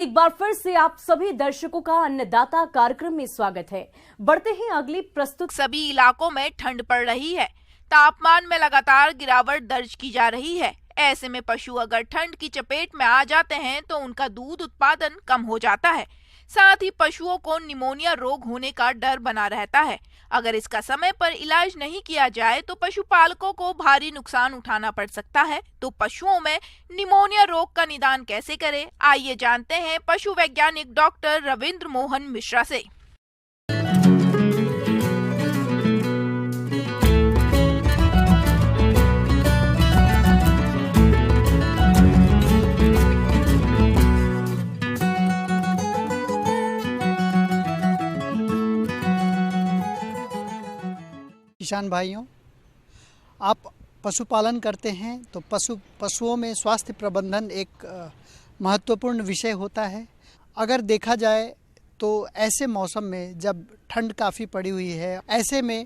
एक बार फिर से आप सभी दर्शकों का अन्नदाता कार्यक्रम में स्वागत है। बढ़ते हैं अगली प्रस्तुत। सभी इलाकों में ठंड पड़ रही है। तापमान में लगातार गिरावट दर्ज की जा रही है। ऐसे में पशु अगर ठंड की चपेट में आ जाते हैं तो उनका दूध उत्पादन कम हो जाता है। साथ ही पशुओं को निमोनिया रोग होने का डर बना रहता है। अगर इसका समय पर इलाज नहीं किया जाए तो पशुपालकों को भारी नुकसान उठाना पड़ सकता है। तो पशुओं में निमोनिया रोग का निदान कैसे करें, आइए जानते हैं पशु वैज्ञानिक डॉक्टर रविंद्र मोहन मिश्रा से। किसान भाइयों, आप पशुपालन करते हैं तो पशुओं में स्वास्थ्य प्रबंधन एक महत्वपूर्ण विषय होता है। अगर देखा जाए तो ऐसे मौसम में जब ठंड काफ़ी पड़ी हुई है, ऐसे में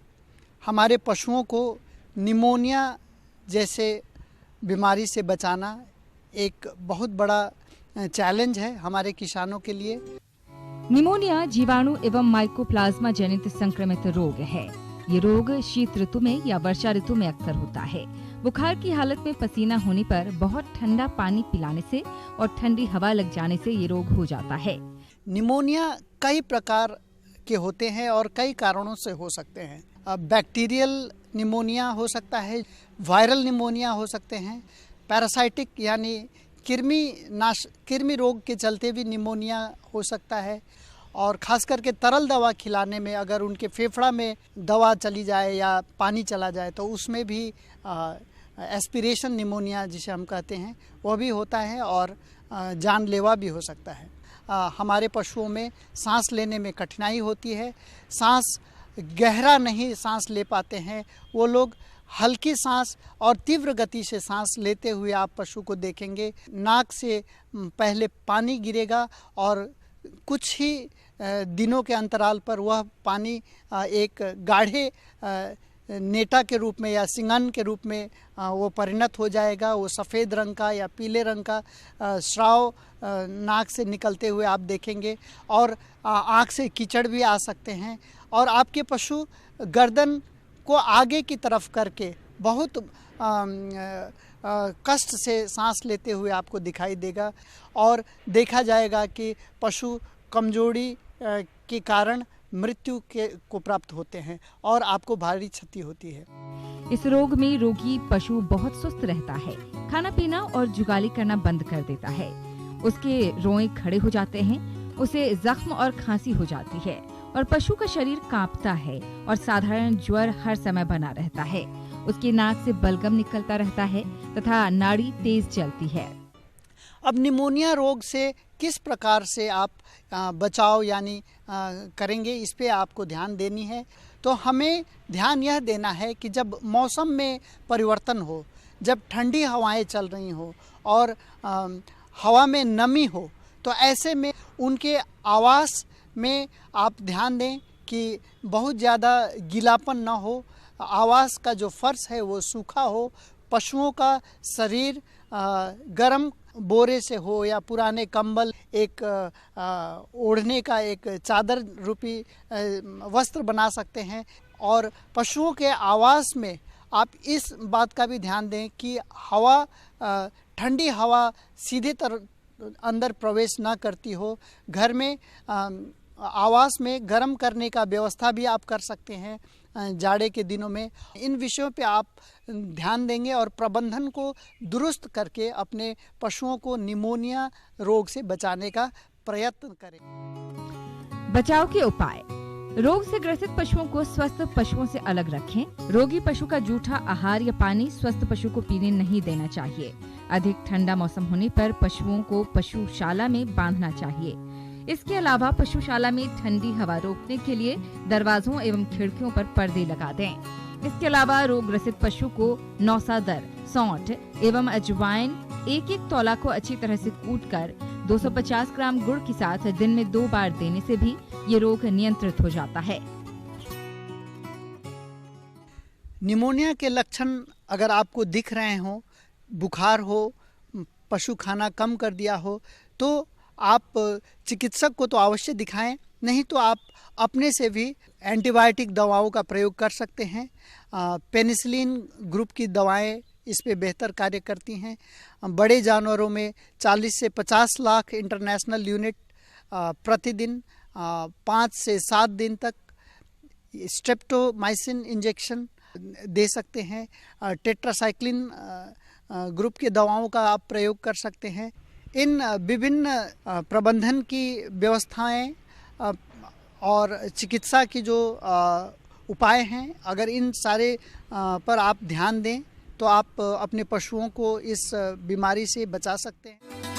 हमारे पशुओं को निमोनिया जैसे बीमारी से बचाना एक बहुत बड़ा चैलेंज है हमारे किसानों के लिए। निमोनिया जीवाणु एवं माइकोप्लाज्मा जनित संक्रमित रोग है। ये रोग शीत ऋतु में या वर्षा ऋतु में अक्सर होता है। बुखार की हालत में पसीना होने पर बहुत ठंडा पानी पिलाने से और ठंडी हवा लग जाने से ये रोग हो जाता है। निमोनिया कई प्रकार के होते हैं और कई कारणों से हो सकते हैं। बैक्टीरियल निमोनिया हो सकता है, वायरल निमोनिया हो सकते हैं, पैरासाइटिक यानी कृमि रोग के चलते भी निमोनिया हो सकता है। और ख़ास करके तरल दवा खिलाने में अगर उनके फेफड़ा में दवा चली जाए या पानी चला जाए तो उसमें भी एस्पिरेशन निमोनिया जिसे हम कहते हैं वह भी होता है और जानलेवा भी हो सकता है। हमारे पशुओं में सांस लेने में कठिनाई होती है, सांस गहरा नहीं सांस ले पाते हैं। वो लोग हल्की सांस और तीव्र गति से सांस लेते हुए आप पशु को देखेंगे। नाक से पहले पानी गिरेगा और कुछ ही दिनों के अंतराल पर वह पानी एक गाढ़े नेटा के रूप में या सिंगन के रूप में वो परिणत हो जाएगा। वो सफ़ेद रंग का या पीले रंग का स्राव नाक से निकलते हुए आप देखेंगे और आँख से कीचड़ भी आ सकते हैं। और आपके पशु गर्दन को आगे की तरफ करके बहुत कष्ट से सांस लेते हुए आपको दिखाई देगा और देखा जाएगा कि पशु कमजोरी के कारण मृत्यु को प्राप्त होते हैं और आपको भारी क्षति होती है। इस रोग में रोगी पशु बहुत सुस्त रहता है, खाना पीना और जुगाली करना बंद कर देता है। उसके रोए खड़े हो जाते हैं, उसे जख्म और खांसी हो जाती है और पशु का शरीर कांपता है और साधारण ज्वर हर समय बना रहता है। उसकी नाक से बलगम निकलता रहता है तथा नाड़ी तेज चलती है। अब निमोनिया रोग से किस प्रकार से आप बचाव यानी करेंगे, इस पे आपको ध्यान देनी है। तो हमें ध्यान यह देना है कि जब मौसम में परिवर्तन हो, जब ठंडी हवाएं चल रही हो और हवा में नमी हो, तो ऐसे में उनके आवास में आप ध्यान दें कि बहुत ज़्यादा गीलापन न हो, आवास का जो फर्श है वो सूखा हो, पशुओं का शरीर गर्म बोरे से हो या पुराने कंबल, एक ओढ़ने का एक चादर रूपी वस्त्र बना सकते हैं। और पशुओं के आवास में आप इस बात का भी ध्यान दें कि हवा ठंडी हवा सीधे अंदर प्रवेश ना करती हो। घर में आवास में गर्म करने का व्यवस्था भी आप कर सकते हैं जाड़े के दिनों में। इन विषयों पे आप ध्यान देंगे और प्रबंधन को दुरुस्त करके अपने पशुओं को निमोनिया रोग से बचाने का प्रयत्न करें। बचाव के उपाय: रोग से ग्रसित पशुओं को स्वस्थ पशुओं से अलग रखें। रोगी पशु का जूठा आहार या पानी स्वस्थ पशु को पीने नहीं देना चाहिए। अधिक ठंडा मौसम होने पर पशुओं को पशुशाला में बांधना चाहिए। इसके अलावा पशुशाला में ठंडी हवा रोकने के लिए दरवाजों एवं खिड़कियों पर पर्दे लगा दें। इसके अलावा रोग ग्रसित पशु को नौसादर, सौंठ एवं अजवाइन एक तौला को अच्छी तरह से कूटकर 250 ग्राम गुड़ के साथ दिन में 2 बार देने से भी ये रोग नियंत्रित हो जाता है। निमोनिया के लक्षण अगर आपको दिख रहे हो, बुखार हो, पशु खाना कम कर दिया हो, तो आप चिकित्सक को तो अवश्य दिखाएं, नहीं तो आप अपने से भी एंटीबायोटिक दवाओं का प्रयोग कर सकते हैं। पेनिसिलिन ग्रुप की दवाएं इस पे बेहतर कार्य करती हैं। बड़े जानवरों में 40 से 50 लाख इंटरनेशनल यूनिट प्रतिदिन 5 से 7 दिन तक स्ट्रेप्टोमाइसिन इंजेक्शन दे सकते हैं। टेट्रासाइक्लिन ग्रुप की दवाओं का आप प्रयोग कर सकते हैं। इन विभिन्न प्रबंधन की व्यवस्थाएं और चिकित्सा की जो उपाय हैं, अगर इन सारे पर आप ध्यान दें तो आप अपने पशुओं को इस बीमारी से बचा सकते हैं।